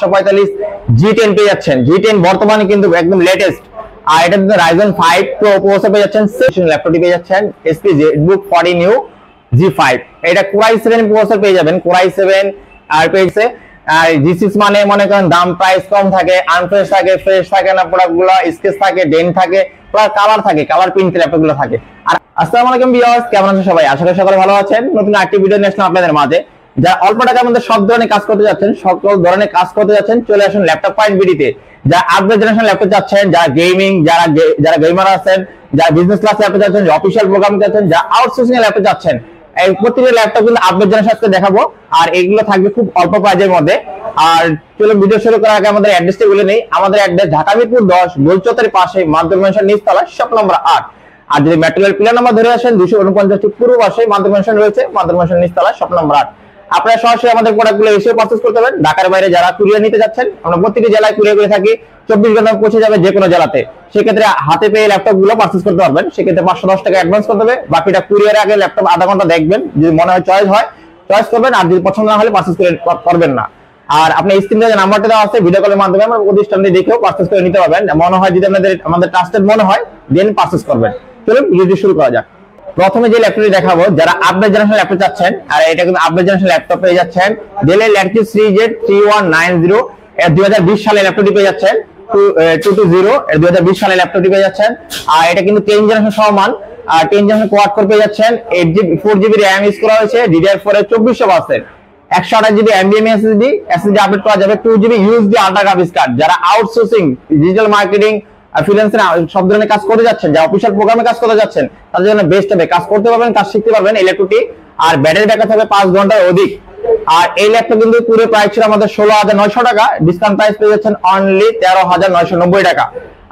845 G10 পেয়ে যাচ্ছেন। G10 বর্তমানে কিন্তু একদম লেটেস্ট। আর এটা কিন্তু Ryzen 5 Pro প্রসেসর পেয়ে যাচ্ছেন। সেশন ল্যাপটপটি পেয়ে যাচ্ছেন HP ZBook 40 New G5। এটা Core i7 প্রসেসর পেয়ে যাবেন, Core i7 আর পেয়েছে। আর G6 মানে মনে করেন দাম প্রাইস কম থাকে, আনফ্রেশ থাকে, ফ্রেশ থাকে না, প্রোডাক্টগুলো স্কেচ থাকে, ডেন্ট থাকে, পুরো কালার থাকে, কালার প্রিন্ট ল্যাপটপগুলো থাকে। আর আসসালামু আলাইকুম ভিউয়ার্স, কেমন আছেন সবাই? আশা করি সকলে ভালো আছেন। নতুন একটি ভিডিও নিয়ে আসলাম আপনাদের মাঝে। যারা অল্প টাকার মধ্যে সব ধরনের কাজ করতে যাচ্ছেন, সকল ধরনের কাজ করতে যাচ্ছেন, চলে আসুন ল্যাপটপ পয়েন্ট বিডিতে। যারা আপগ্রেড জেনারেশন ল্যাপটপ যাচ্ছেন, যারা গেমিং, যারা গেমার আছেন, যারা বিজনেস ক্লাস ল্যাপটপ যাচ্ছেন, অফিসিয়াল প্রোগ্রাম যাচ্ছেন, যারা আউটসোর্সিং ল্যাপটপ যাচ্ছেন, এই প্রত্যেকটা ল্যাপটপ কিন্তু আপডেট জেনারেশন আজকে দেখাবো। আর এগুলো থাকবে খুব অল্প প্রাইজের মধ্যে। আর চলো ভিডিও শুরু করার আগে আমাদের অ্যাড্রেসটি বলে নেই। আমাদের অ্যাড্রেস ঢাকা মিরপুর 10 গোলচত্বরের পাশে মাধ্যমিক মেনশন নিচতলা শপ নম্বর 8। আর যদি মেট্রো রেল পিলার নাম্বার ধরে আসেন 249 পূর্ব পাশে মাধ্যমিক মেনশন রয়েছে, মাধ্যমিক মেনশন নিচতলা শপ নম্বর 8। আপনারা সরাসরি আমাদের প্রোডাক্টগুলো এসে পারচেজ করতে পারেন। ঢাকার বাইরে যারা কুরিয়ার নিতে যাচ্ছেন, আমরা প্রত্যেকটি জেলায় কুরিয়ার করে থাকি, 24 ঘন্টা পৌঁছে যাবে যে কোনো জেলাতে। সেক্ষেত্রে হাতে পেয়ে ল্যাপটপ গুলো পারচেজ করতে পারবেন। সেক্ষেত্রে 510 টাকা অ্যাডভান্স করতে হবে, বাকিটা কুরিয়ারে আগে ল্যাপটপ আধা ঘন্টা দেখবেন, যদি মনে হয় চয়েস করবেন, আর যদি পছন্দ না হলে পারচেজ করবেন না। আর আপনি স্ক্রিনে যে নাম্বারটা দেওয়া আছে ভিডিও কলের মাধ্যমে আমরা প্রতিষ্ঠানে দেখেও পারচেজ করে নিতে পারবেন। মনে হয় যদি আমাদের ট্রাস্টেড মনে হয় দেন পারচেজ করবেন। চলুন ভিডিও শুরু করা যাক। প্রথমে যে ল্যাপটপটি দেখাবো, যারা আপডেট জেনারেশন ল্যাপটপ চাচ্ছেন, আর এটা কিন্তু আপডেট জেনারেশন ল্যাপটপ পেয়ে যাচ্ছেন ডেলের ল্যাটিটিউড সিরিজের 3190 এর 2020 সালে ল্যাপটপটি পেয়ে যাচ্ছেন। 220 এর 2020 সালে ল্যাপটপটি পেয়ে যাচ্ছেন। আর এটা কিন্তু 10 জেনারেশন সমান, আর 10 জেনারেশন কোয়াড কোর পেয়ে যাচ্ছেন। 4GB RAM ইউজ করা হয়েছে, DDR4 এর 2400 128GB NVMe SSD আপডেট করা যাবে, 2GB USD ultra graphics card. যারা আউটসোর্সিং, ডিজিটাল মার্কেটিং, ফ্রিল্যান্সিং সব ধরনের কাজ করে যাচ্ছেন, যারা অফিসিয়াল প্রোগ্রামে কাজ করতে যাচ্ছেন, তাদের জন্য বেস্ট হবে। কাজ করতে পারবেন, কাজ শিখতে পারবেন এই ল্যাপটপটি। আর ব্যাটারি ব্যাকআপ হবে 5 ঘন্টার অধিক। আর এই ল্যাপটপ কিন্তু পুরো প্রাইস ছিল আমাদের 16,900 টাকা, ডিসকাউন্ট প্রাইস পেয়ে যাচ্ছেন অনলি 13,990 টাকা।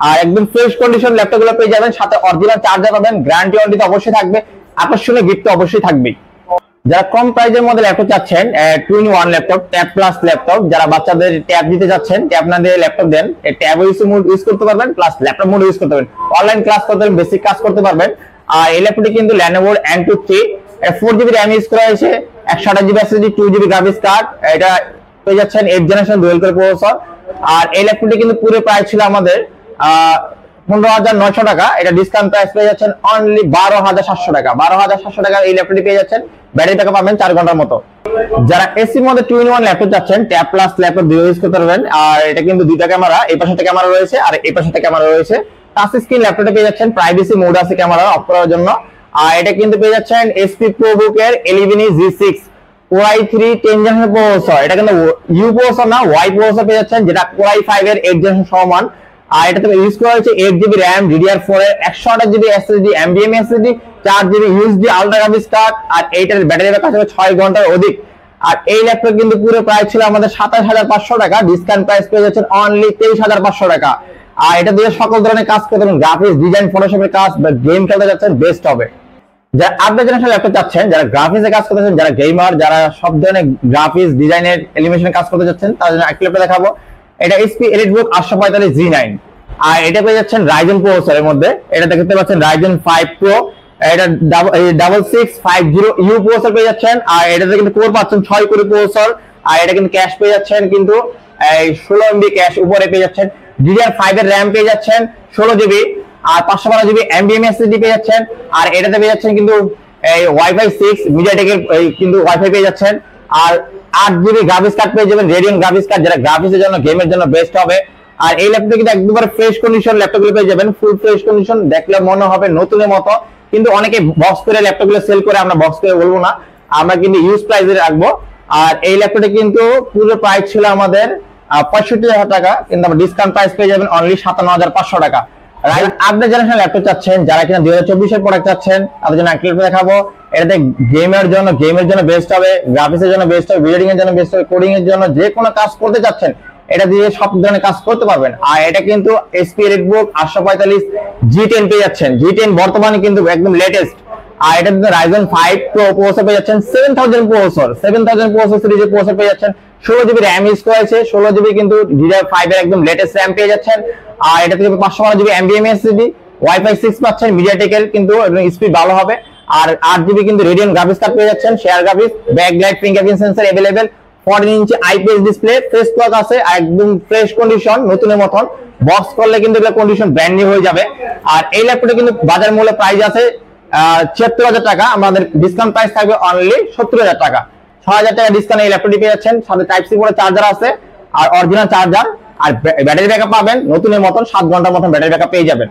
আর একদম ফ্রেশ কন্ডিশন ল্যাপটপগুলো পেয়ে যাবেন, সাথে অরিজিনাল চার্জার পাবেন, গ্যারান্টি ওয়ারেন্টি তো অবশ্যই থাকবে, আকর্ষণীয় গিফট তো অবশ্যই থাকবে। যারা কম প্রাইজের মধ্যে ল্যাপটপ চাচ্ছেন, 2-in-1 laptop, tab plus laptop, যারা বাচ্চাদের ট্যাব দিতে যাচ্ছেন, ট্যাব না দিয়ে ল্যাপটপ দেন, এই ট্যাব মোড ইউজ করতে পারবেন, প্লাস ল্যাপটপ মোড ইউজ করতে পারবেন, অনলাইন ক্লাস করতে পারবেন, বেসিক কাজ করতে পারবেন। আর এই ল্যাপটপটি কিন্তু Lenovo N2 4GB RAM use করা হয়েছে, 128GB SSD, 2GB graphics card. এটা পেয়ে যাচ্ছেন 8 জেনারেশন ডুয়াল কোর প্রসেসর। আর এই ল্যাপটপটি কিন্তু পুরো প্রাইস ছিল আমাদের 15,900 টাকা, এটা ডিসকাউন্ট প্রাইস পেয়ে যাচ্ছেন অনলি 12,700 টাকা। 12,700 টাকা এই ল্যাপটপটি পেয়ে যাচ্ছেন, ব্যাটারি ব্যাকআপ পাবেন 4 ঘন্টার মতো। যারা এসির মধ্যে 2-in-1 ল্যাপটপ চাচ্ছেন, ট্যাব প্লাস ল্যাপটপ দুটো ইউজ করতে পারবেন। আর এটা কিন্তু দুইটা ক্যামেরা, এই পাশে একটা ক্যামেরা রয়েছে আর এই পাশে একটা ক্যামেরা রয়েছে। টাচ স্ক্রিন ল্যাপটপে পেয়ে যাচ্ছেন, প্রাইভেসি মোড আছে ক্যামেরা অফ করার জন্য। আর এটা কিন্তু পেয়ে যাচ্ছেন HP ProBook এর 11E G6 Core i3 10 generation processor. এটা কিন্তু U প্রসেসর না, Y প্রসেসর পেয়ে যাচ্ছেন, যেটা Core i5 এর 8 জেনারেশন সমান। আর এটাতে ইউজ করা হয়েছে 8GB RAM, DDR4 এর 128GB SSD, NVMe SSD, 4GB USD ultra graphics card. আর এইটার ব্যাটারি ব্যাকআপ আছে 6 ঘন্টার অধিক। আর এই ল্যাপটপ কিন্তু পুরো প্রাইস ছিল আমাদের 27,500 টাকা, ডিসকাউন্ট প্রাইস পেয়ে যাচ্ছেন অনলি 23,500 টাকা। আর এটা দিয়ে সকল ধরনের কাজ করতে পারেন, গ্রাফিক্স ডিজাইন, ফটোশপের কাজ বা গেম খেলতে যাচ্ছেন, বেস্ট হবে। যারা আপডেট জেনারেশন ল্যাপটপ চাচ্ছেন, যারা গ্রাফিক্সে কাজ করতে চাচ্ছেন, যারা গেমার, যারা সব ধরনের গ্রাফিক্স ডিজাইনের এলিমেশনের কাজ করতে যাচ্ছেন, তাদের জন্য একটা ল্যাপটপ দেখাবো। এটা HP EliteBook 845 G9। আর এটা পেয়ে যাচ্ছেন Ryzen প্রসেসরের মধ্যে, এটা দেখতে পাচ্ছেন Ryzen 5 Pro, এটা 6650U প্রসেসর পেয়ে যাচ্ছেন। আর এটাতে কিন্তু কোর পাচ্ছেন 6 কোর প্রসেসর। আর এটা কিন্তু ক্যাশ পেয়ে যাচ্ছেন, কিন্তু এই 16MB ক্যাশ উপরে পেয়ে যাচ্ছেন। DDR5 এর RAM পেয়ে যাচ্ছেন 16GB, আর 512GB NVMe SSD পেয়ে যাচ্ছেন। আর এটাতে পেয়ে যাচ্ছেন কিন্তু এই Wi-Fi 6 MediaTek এর কিন্তু Wi-Fi পেয়ে যাচ্ছেন। আর 8GB গ্রাফিক্স কার্ড পেয়ে যাবেন, Radeon গ্রাফিক্স কার্ড, যারা গ্রাফিক্সের জন্য, গেমের জন্য বেস্ট হবে। আর এই ল্যাপটপে কিন্তু একদম ফ্রেশ কন্ডিশন ল্যাপটপগুলো পেয়ে যাবেন, ফুল ফ্রেশ কন্ডিশন, দেখলে মনে হবে নতুনের মতো। কিন্তু অনেকে বক্স করে ল্যাপটপগুলো সেল করে, আমরা বক্স করে বলবো না, আমরা কিন্তু ইউজ প্রাইসে রাখবো। আর এই ল্যাপটপে কিন্তু পুরো প্রাইস ছিল আমাদের 65,000 টাকা, কিন্তু আমরা ডিসকাউন্ট প্রাইস পেয়ে যাবেন অনলি 57,500 টাকা। আপডেট জেনারেশন ল্যাপটপ চাচ্ছেন, যারা কিনা 2024 এর প্রোডাক্ট চাচ্ছেন, তাদের জন্য একটা ল্যাপটপ দেখাবো। এটাতে গেমের জন্য বেস্ট হবে, গ্রাফিক্সের জন্য বেস্ট হবে, ভিডিও এডিটিং এর জন্য বেস্ট হবে, কোডিং এর জন্য, যে কোনো কাজ করতে চাচ্ছেন এটা দিয়ে সব ধরনের কাজ করতে পারবেন। আর এটা কিন্তু HP EliteBook 845 G10 পেয়ে যাচ্ছেন। G10 বর্তমানে কিন্তু একদম লেটেস্ট। আর এটা কিন্তু Ryzen 5 Pro প্রসেসর পেয়ে যাচ্ছেন, 7000 প্রসেসর সিরিজের প্রসেসর পেয়ে যাচ্ছেন, 16GB RAM ইউজ করা হয়েছে, 16GB কিন্তু DDR5 এর একদম লেটেস্ট RAM পেয়ে যাচ্ছেন। আর এটা থেকে 512GB NVMe SSD, Wi-Fi 6 পাচ্ছেন, MediaTek এর কিন্তু স্পিড ভালো হবে। আর 8GB কিন্তু Radeon গ্রাফিক্স কার্ড পেয়ে যাচ্ছেন, share graphics, backlight, fingerprint sensor available, 14 ইঞ্চি আইপিএস ডিসপ্লে, ফ্রেশ ক্লক আছে, একদম ফ্রেশ কন্ডিশন, নতুনের মতন। বক্স করলে কিন্তু এগুলো কন্ডিশন ব্র্যান্ড নিউ হয়ে যাবে। আর এই ল্যাপটপে কিন্তু বাজার মূল্য প্রাইস আছে ৭৬,০০০ টাকা, আমাদের ডিসকাউন্ট প্রাইস থাকবে অনলি ৭০,০০০ টাকা। ৬,০০০ টাকা ডিসকাউন্ট এই ল্যাপটপটি পেয়ে যাচ্ছেন। সাথে টাইপ সি পোর্ট চার্জার আছে আর অরিজিনাল চার্জার, আর ব্যাটারি ব্যাকআপ পাবেন নতুনের মতন ৭ ঘন্টার মতন ব্যাটারি ব্যাকআপ পেয়ে যাবেন।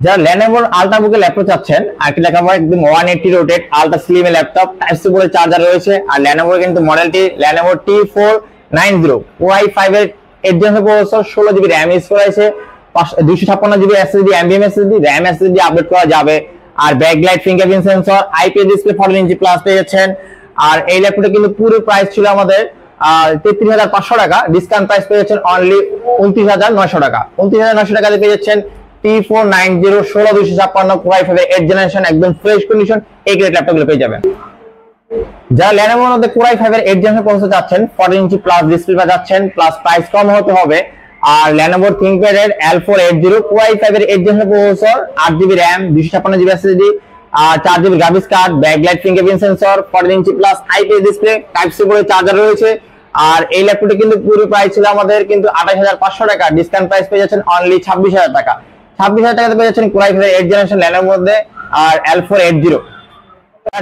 যারা Lenovo আল্ট্রাবুকের ল্যাপটপ চাচ্ছেন, আর কি দেখাবো একদম 180 rotate ultra slim laptop, type C port charger রয়েছে। আর Lenovo কিন্তু মডেলটি Lenovo T490 Core i5 এর 8 generation processor, 16 GB RAM use করা হয়েছে, 256 GB SSD, NVMe SSD, RAM SSD update করা যাবে। আর backlight fingerprint sensor, IPS display 14 inch plus পেয়ে যাচ্ছেন। আর এই ল্যাপটপে কিন্তু পুরো প্রাইস ছিল আমাদের 33,500 টাকা, ডিসকাউন্ট প্রাইস পেয়ে যাচ্ছেন অনলি 29,900 টাকা। 29,900 টাকাতে পেয়ে যাচ্ছেন T490 16256 Core i5 8 জেনারেশন, একদম ফ্রেশ কন্ডিশন এই গ্রেড ল্যাপটপগুলো পেয়ে যাবেন। যারা Lenovo এর মধ্যে Core i5 এর 8 জেনারেশন প্রসেসর চাচ্ছেন, 14 ইঞ্চি প্লাস ডিসপ্লে যাচ্ছেন, প্লাস প্রাইস কম হতে হবে। আর Lenovo ThinkPad এর L480 Core i5 এর 8 generation processor, 8 GB RAM, 256 GB SSD, আর 4 GB graphics card, backlight fingerprint sensor, 14 inch plus IPS display, type C port charger রয়েছে। আর এই ল্যাপটপটি কিন্তু পুরো প্রাইস ছিল আমাদের কিন্তু 28,500 টাকা, ডিসকাউন্ট প্রাইস পেয়ে যাচ্ছেন অনলি 26,000 টাকা। 26,000 টাকাতে পেয়ে যাচ্ছেন Core i5 এর 8 জেনারেশন Lenovo এর মধ্যে আর L480।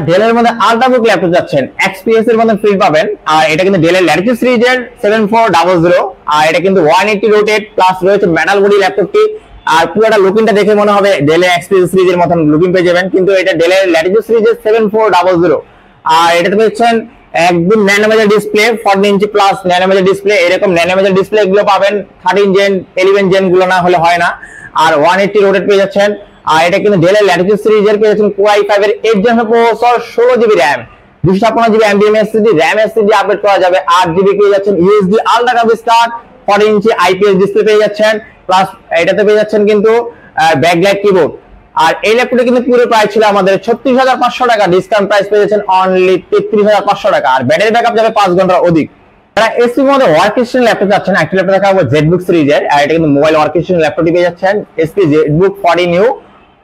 ডেলের মধ্যে আল্ট্রাবুক ল্যাপটপ যাচ্ছেন, এক্সপিএস এর মধ্যে ফিল পাবেন। আর এটা কিন্তু ডেলের ল্যাটিটিউড সিরিজের 7400, আর এটা কিন্তু 180 রোটেট প্লাস রয়েছে মেটাল বডি ল্যাপটপটি। আর পুরোটা লুকিংটা দেখে মনে হবে ডেলের এক্সপিএস সিরিজের মতন লুকিং পেয়ে যাবেন, কিন্তু এটা ডেলের ল্যাটিটিউড সিরিজের 7400। আর এটাতে পেয়েছেন একদম ন্যানোমেজার ডিসপ্লে, 14 ইঞ্চি প্লাস ন্যানোমেজার ডিসপ্লে, এরকম ন্যানোমেজার ডিসপ্লে গুলো পাবেন 13 জেন 11 জেন গুলো না হলে হয় না। আর 180 রোটেট পেয়ে যাচ্ছেন। আর এটা কিন্তু ডেলের ল্যাটিটিউড সিরিজের পেয়ে যাচ্ছেন Core i5 এর 8 generation processor, 16 GB RAM, 256 GB NVMe SSD, RAM SSD update করা যাবে, 8 জিবি পেয়ে যাচ্ছেন ইউএসডি আল্ট্রা গ্রাফিক্স কার্ড, 14 ইঞ্চি আইপিএস ডিসপ্লে পেয়ে যাচ্ছেন, প্লাস এটাতে পেয়ে যাচ্ছেন কিন্তু ব্যাকলাইট কিবোর্ড। আর এই ল্যাপটপে কিন্তু পুরো প্রাইস ছিল আমাদের 36,500 টাকা, ডিসকাউন্ট প্রাইস পেয়ে যাচ্ছেন অনলি 33,500 টাকা। আর ব্যাটারি ব্যাকআপ যাবে 5 ঘন্টার অধিক। যারা এসপি মধ্যে ওয়ার্কস্টেশন ল্যাপটপ যাচ্ছেন, একটা ল্যাপটপ দেখাবো জেটবুক সিরিজের, আর এটা কিন্তু মোবাইল ওয়ার্কস্টেশন ল্যাপটপটি পেয়ে যাচ্ছেন এসপি জেটবুক 40 নিউ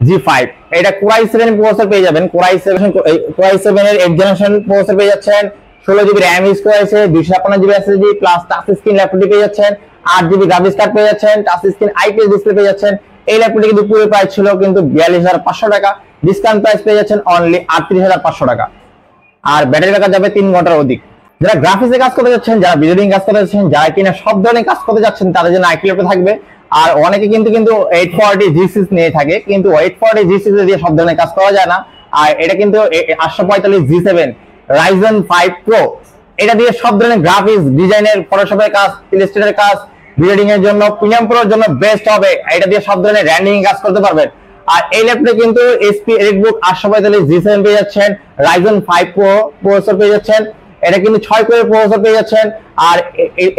G5। এটা Core i7 প্রসেসর পেয়ে যাবেন, Core i7 এর 8 জেনারেশন প্রসেসর পেয়ে যাচ্ছেন, 16 জিবি RAM ইউজ করা হয়েছে, 256 GB SSD, plus touch screen ল্যাপটপটি পেয়ে যাচ্ছেন, 8 জিবি গ্রাফিক্স কার্ড পেয়ে যাচ্ছেন, টাচ স্ক্রিন আইপিএস ডিসপ্লে পেয়ে যাচ্ছেন। এই ল্যাপটপটি কিন্তু পুরো প্রাইস ছিল কিন্তু 42,500 টাকা, ডিসকাউন্ট প্রাইস পেয়ে যাচ্ছেন অনলি 38,500 টাকা। আর ব্যাটারি ব্যাকআপ যাবে 3 ঘন্টার অধিক। যারা গ্রাফিক্সে কাজ করতে যাচ্ছেন, যারা ভিডিও কাজ করতে যাচ্ছেন, যারা কিনা সব ধরনের কাজ করতে যাচ্ছেন, তাদের জন্য আইকি ল্যাপটপ থাকবে। আর অনেকে কিন্তু 840 G6 নিয়ে থাকে, কিন্তু 840 G6 দিয়ে সব ধরনের কাজ করা যায় না। আর এটা কিন্তু 845 G7 Ryzen 5 Pro, এটা দিয়ে সব ধরনের গ্রাফিক্স ডিজাইনের, ফটোশপের কাজ, ইলাস্ট্রেটরের কাজ, ভিডিও এর জন্য, প্রিমিয়াম প্রোর জন্য বেস্ট হবে। এটা দিয়ে সব ধরনের র্যান্ডিং কাজ করতে পারবেন। আর এই ল্যাপটপে কিন্তু এসপি এলিটবুক 845 G7 পেয়ে যাচ্ছেন, Ryzen 5 Pro প্রসেসর পেয়ে যাচ্ছেন, এটা কিন্তু 6 কোরের প্রসেসর পেয়ে যাচ্ছেন, আর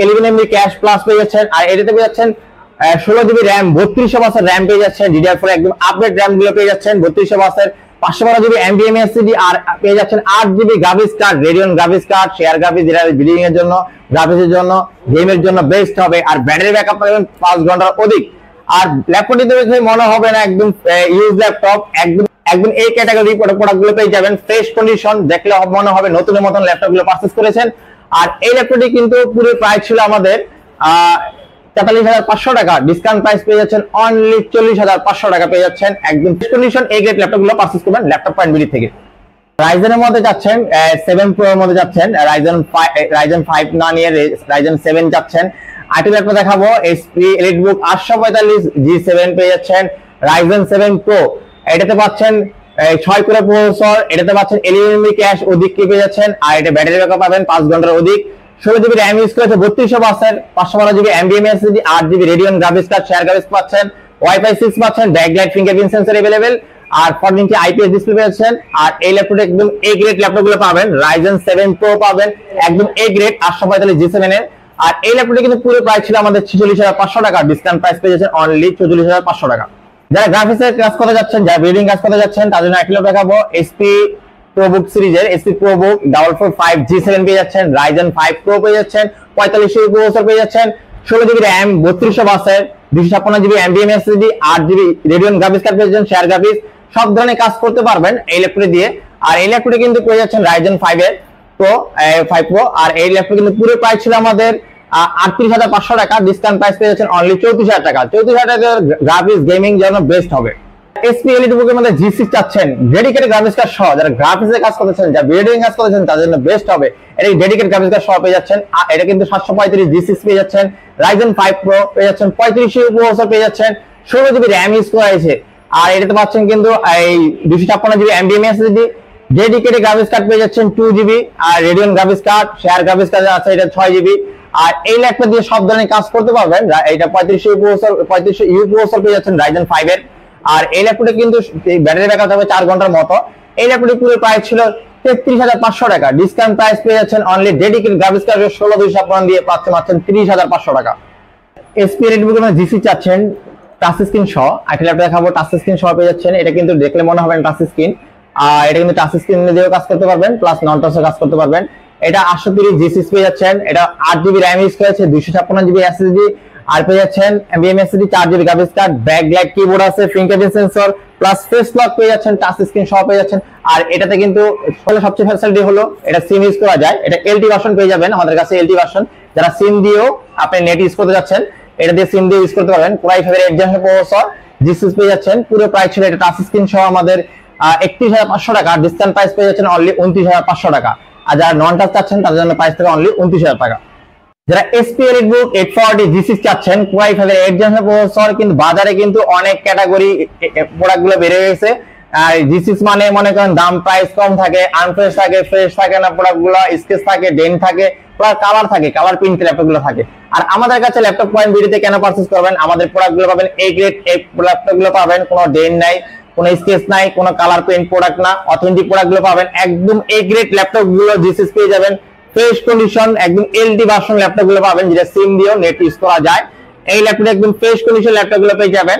11 MB ক্যাশ প্লাস পেয়ে যাচ্ছেন। আর এটাতে পেয়ে যাচ্ছেন 16 জিবি RAM, 3200 বাসের RAM পেয়ে যাচ্ছেন, DDR4 একদম আপডেট RAM গুলো পেয়ে যাচ্ছেন 3200 বাসের, 512 জিবি NVMe SSD, আর পেয়ে যাচ্ছেন 8 GB graphics card, Radeon graphics card, share graphics, যেটা ভিডিও এর জন্য, গ্রাফিক্সের জন্য, গেমের জন্য বেস্ট হবে। আর ব্যাটারি ব্যাকআপ পাবেন 5 ঘন্টার অধিক। আর ল্যাপটপটি দেখে মনে হবে না একদম ইউজ ল্যাপটপ, একদম এই ক্যাটাগরি প্রোডাক্ট গুলো পেয়ে যাবেন, ফ্রেশ কন্ডিশন, দেখলে মনে হবে নতুনের মতন ল্যাপটপ গুলো পারচেজ করেছেন। আর এই ল্যাপটপটি কিন্তু পুরো প্রাইস ছিল আমাদের 43,500 টাকা, ডিসকাউন্ট প্রাইস পেয়ে যাচ্ছেন অনলি 40,500 টাকা পেয়ে যাচ্ছেন। একদম ফ্রেশ কন্ডিশন এই গ্রেড ল্যাপটপ গুলো পারচেজ করবেন ল্যাপটপ পয়েন্ট বিডি থেকে। রাইজেনের মধ্যে যাচ্ছেন 7 Pro এর মধ্যে যাচ্ছেন, Ryzen 5 না নিয়ে Ryzen 7 যাচ্ছেন। আইটি ল্যাপটপ দেখাবো এসপি এলিটবুক 845 G7 পেয়ে যাচ্ছেন, Ryzen 7 Pro, এটাতে পাচ্ছেন 6 কোরের প্রসেসর, এটাতে পাচ্ছেন 11 MB ক্যাশ অধিক পেয়ে যাচ্ছেন। আর এটা ব্যাটারি ব্যাকআপ পাবেন 5 ঘন্টার অধিক, 16 জিবি RAM ইউজ করেছে, 3200 বাসের, 512 GB NVMe SSD, 8 GB Radeon graphics card, share graphics পাচ্ছেন, Wi-Fi 6 পাচ্ছেন, ব্যাকলাইট ফিঙ্গারপ্রিন্ট সেন্সর अवेलेबल, আর 14 ইঞ্চি আইপিএস ডিসপ্লে পাচ্ছেন। আর এই ল্যাপটপে একদম এ গ্রেড ল্যাপটপ গুলো পাবেন, Ryzen 7 Pro পাবেন, একদম এ গ্রেড 845 G7 এর। আর এই ল্যাপটপে কিন্তু পুরো প্রাইস ছিল আমাদের 46,500 টাকা, ডিসকাউন্ট প্রাইস পেয়ে যাচ্ছেন অনলি 44,500 টাকা। যারা গ্রাফিক্সের কাজ করতে যাচ্ছেন, যারা বিল্ডিং কাজ করতে যাচ্ছেন, তাদের জন্য একটা দেখাবো এসপি প্রোবুক সিরিজের এসপি প্রোবুক 445 G7 পেয়ে যাচ্ছেন, Ryzen 5 Pro পেয়ে যাচ্ছেন, 4500 প্রসেসর পেয়ে যাচ্ছেন, 16 জিবি RAM, 3200 বাসের, 256 GB NVMe SSD, 8 GB Radeon graphics card পেয়ে যাচ্ছেন, শেয়ার গ্রাফিক্স, সব ধরনের কাজ করতে পারবেন এই ল্যাপটপে দিয়ে। আর এই ল্যাপটপে কিন্তু পেয়ে যাচ্ছেন Ryzen 5 এর 5 Pro। আর এই ল্যাপটপ কিন্তু পুরো প্রাইস ছিল আমাদের 38,500 টাকা, ডিসকাউন্ট প্রাইস পেয়ে যাচ্ছেন অনলি 34,000 টাকা। 34,000 টাকা গ্রাফিক্স গেমিং জন্য বেস্ট হবে। এসপি এলইডি বুকের মধ্যে G6 চাচ্ছেন, ডেডিকেটেড গ্রাফিক্স কার্ড সহ, যারা গ্রাফিক্সে কাজ করতেছেন, যারা ভিডিও কাজ করতেছেন, তাদের জন্য বেস্ট হবে। এটা ডেডিকেটেড গ্রাফিক্স কার্ড সহ পেয়ে যাচ্ছেন। এটা কিন্তু 735 G6 পেয়ে যাচ্ছেন, Ryzen 5 Pro পেয়ে যাচ্ছেন, 35 প্রসেসর পেয়ে যাচ্ছেন, 16 GB RAM ইউজ করা হয়েছে। আর এটাতে পাচ্ছেন কিন্তু এই 256 GB NVMe SSD, dedicated graphics card পেয়ে যাচ্ছেন 2 GB, আর Radeon graphics card, share graphics card আছে এটা 6 GB। আর এই ল্যাপটপ দিয়ে সব ধরনের কাজ করতে পারবেন। এটা 35 প্রসেসর পেয়ে যাচ্ছেন Ryzen 5 এর। আর এই ল্যাপটপে কিন্তু ব্যাটারি ব্যাকআপ হবে 4 ঘন্টার মতো। এই ল্যাপটপটি পুরো প্রাইস ছিল 33,500 টাকা, ডিসকাউন্ট প্রাইস পেয়ে যাচ্ছেন অনলি ডেডিকেটেড গ্রাফিক্স কার্ড 16,256 দিয়ে পাচ্ছেন 30,500 টাকা। এসপি এলইডি বুকের মধ্যে G6 চাচ্ছেন টাচ স্ক্রিন সহ, একটা ল্যাপটপ দেখাবো টাচ স্ক্রিন সহ পেয়ে যাচ্ছেন। এটা কিন্তু দেখলে মনে হবে টাচ স্ক্রিন, আর এটা কিন্তু টাচ স্ক্রিন দিয়েও কাজ করতে পারবেন, প্লাস নন টাচে কাজ করতে পারবেন। এটা 830 G6 পেয়ে যাচ্ছেন। এটা 8 GB RAM ইউজ করেছে, 256 GB SSD, আর পেয়ে যাচ্ছেন NVMe SSD, 4 GB graphics card, backlight keyboard আছে, fingerprint sensor, plus face lock পেয়ে যাচ্ছেন, টাচ স্ক্রিন সহ পেয়ে যাচ্ছেন। আর এটাতে কিন্তু সবচেয়ে ফ্যাসিলিটি হলো এটা সিম ইউজ করা যায়। এটা LT ভার্সন পেয়ে যাবেন আমাদের কাছে, LT ভার্সন। যারা সিম দিয়েও আপনি নেট ইউজ করতে যাচ্ছেন, এটা দিয়ে সিম দিয়ে ইউজ করতে পারবেন। Core i5 এর 8 জেনারেশন প্রসেসর G6 পেয়ে যাচ্ছেন। পুরো প্রাইস ছিল এটা টাচ স্ক্রিন সহ আমাদের 31,500 টাকা, ডিসকাউন্ট প্রাইস পেয়ে যাচ্ছেন অনলি 29,500 টাকা। আর যারা নন টাচ চাচ্ছেন তাদের জন্য প্রাইস থেকে অনলি 29,000 টাকা। যারা এসপি এলইডি বুক 840 G6 চাচ্ছেন, Core i5 এর 8 জেনারেশন প্রসেসর, কিন্তু বাজারে কিন্তু অনেক ক্যাটাগরি প্রোডাক্টগুলো বেড়ে গেছে। আর G6 মানে মনে করেন দাম প্রাইস কম থাকে, আনফ্রেশ থাকে, ফ্রেশ থাকে না প্রোডাক্টগুলো, স্কেচ থাকে, ডেন্ট থাকে, প্লাস কালার থাকে, কালার প্রিন্ট ল্যাপটপগুলো থাকে। আর আমাদের কাছে ল্যাপটপ পয়েন্ট ভিডিওতে কেন পারচেজ করবেন? আমাদের প্রোডাক্টগুলো পাবেন A গ্রেড, এই ল্যাপটপগুলো পাবেন কোনো ডেন্ট নাই, কোনো স্কেচ নাই, কোনো কালার প্রিন্ট প্রোডাক্ট না, অথেন্টিক প্রোডাক্টগুলো পাবেন। একদম A গ্রেড ল্যাপটপগুলো G6 পেয়ে যাবেন, ফ্রেশ কন্ডিশন, একদম LT ভার্সন ল্যাপটপগুলো পাবেন, যেটা সিম দিয়েও নেট ইউজ করা যায়। এই ল্যাপটপে একদম ফ্রেশ কন্ডিশন ল্যাপটপগুলো পেয়ে যাবেন,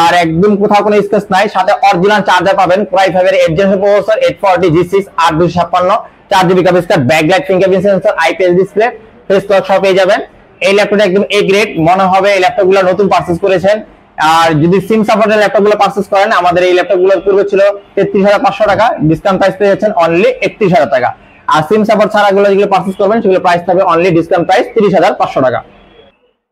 আর একদম কোথাও কোনো স্কেচ নাই, সাথে অরিজিনাল চার্জার পাবেন। Core i5 এর 8 generation processor 840 G6, 8256, 4 GB graphics card, backlight fingerprint sensor, IPS display, face lock সহ পেয়ে যাবেন। এই ল্যাপটপটা একদম A গ্রেড, মনে হবে এই ল্যাপটপগুলো নতুন পারচেজ করেছেন। আর যদি সিম সাপোর্টের ল্যাপটপগুলো পারচেজ করেন, আমাদের এই ল্যাপটপগুলোর পূর্বে ছিল 33,500 টাকা, ডিসকাউন্ট প্রাইস পেয়ে যাচ্ছেন অনলি 31,000 টাকা। আর সিম সাপোর্ট ছাড়া গুলো যেগুলো পারচেজ করবেন সেগুলো প্রাইস থাকবে অনলি ডিসকাউন্ট প্রাইস 30,500 টাকা।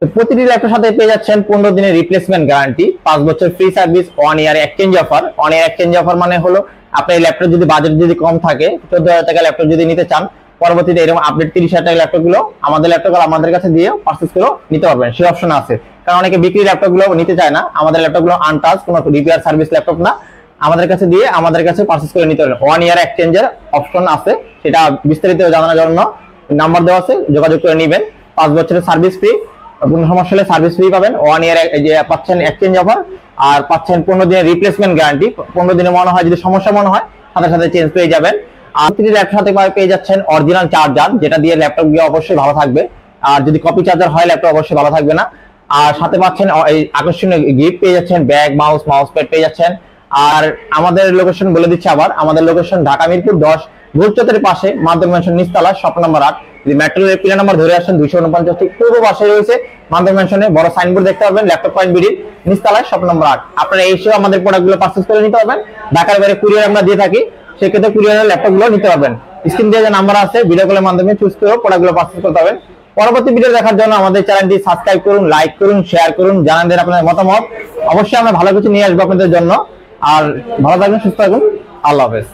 তো প্রতিটি ল্যাপটপের সাথে পেয়ে যাচ্ছেন 15 দিনের রিপ্লেসমেন্ট গ্যারান্টি, 5 বছর ফ্রি সার্ভিস, 1 ইয়ার এক্সচেঞ্জ অফার। 1 ইয়ার এক্সচেঞ্জ অফার মানে হলো আপনার ল্যাপটপ যদি বাজেট যদি কম থাকে, 14,000 টাকা ল্যাপটপ যদি নিতে চান, পরবর্তীতে এরকম আপডেট 30,000 টাকা ল্যাপটপগুলো আমাদের ল্যাপটপগুলো আমাদের কাছে দিয়ে পারচেজ করে নিতে পারবেন, সেই অপশন আছে। কারণ অনেকে বিক্রি ল্যাপটপগুলো নিতে চায় না, আমাদের ল্যাপটপগুলো আনটাচ, কোনো রিপেয়ার সার্ভিস ল্যাপটপ না, আমাদের কাছে দিয়ে আমাদের কাছে পারচেজ করে নিতে পারবেন। 1 ইয়ার এক্সচেঞ্জের অপশন আছে, সেটা বিস্তারিত জানানোর জন্য নাম্বার দেওয়া আছে, যোগাযোগ করে নেবেন। 5 বছরের সার্ভিস ফ্রি, কোনো সমস্যা হলে সার্ভিস ফ্রি পাবেন। 1 ইয়ার যে পাচ্ছেন এক্সচেঞ্জ অফার, আর পাচ্ছেন 15 দিনের রিপ্লেসমেন্ট গ্যারান্টি। 15 দিনে মনে হয় যদি সমস্যা মনে হয় সাথে সাথে চেঞ্জ পেয়ে যাবেন। আর প্রতিটি ল্যাপটপ সাথে পেয়ে যাচ্ছেন অরিজিনাল চার্জার, যেটা দিয়ে ল্যাপটপ গিয়ে অবশ্যই ভালো থাকবে। আর যদি কপি চার্জার হয় ল্যাপটপ অবশ্যই ভালো থাকবে না। আর সাথে পাচ্ছেন এই আকর্ষণীয় গিফট পেয়ে যাচ্ছেন, ব্যাগ, মাউস প্যাড পেয়ে যাচ্ছেন। আর আমাদের লোকেশন বলে দিচ্ছি আবার, আমাদের লোকেশন ঢাকা মিরপুর 10 ভোরচত্বরের পাশে, মাধ্যম ম্যানশন নিচতলা, শপ নম্বর 8। যদি মেট্রো রেল পিলার নাম্বার ধরে আসেন 249 ঠিক পূর্ব পাশে রয়েছে মাধ্যম ম্যানশনে বড় সাইনবোর্ড দেখতে পাবেন, ল্যাপটপ পয়েন্ট বিডি নিচতলায়, শপ নম্বর 8। আপনারা এসেও আমাদের প্রোডাক্টগুলো পারচেজ করে নিতে পারবেন। ঢাকার বাইরে কুরিয়ার আমরা দিয়ে থাকি, সেক্ষেত্রে কুরিয়ারের ল্যাপটপগুলো নিতে পারবেন। স্ক্রিন দিয়ে যে নাম্বার আছে, ভিডিও কলের মাধ্যমে চুজ করে প্রোডাক্টগুলো পারচেজ করতে পারবেন। পরবর্তী ভিডিও দেখার জন্য আমাদের চ্যানেলটি সাবস্ক্রাইব করুন, লাইক করুন, শেয়ার করুন, জানান দেন আপনাদের মতামত। অবশ্যই আমরা ভালো কিছু নিয়ে আসবো আপনাদের জন্য। আর ভালো থাকুন, সুস্থ থাকুন, আল্লাহ হাফেজ।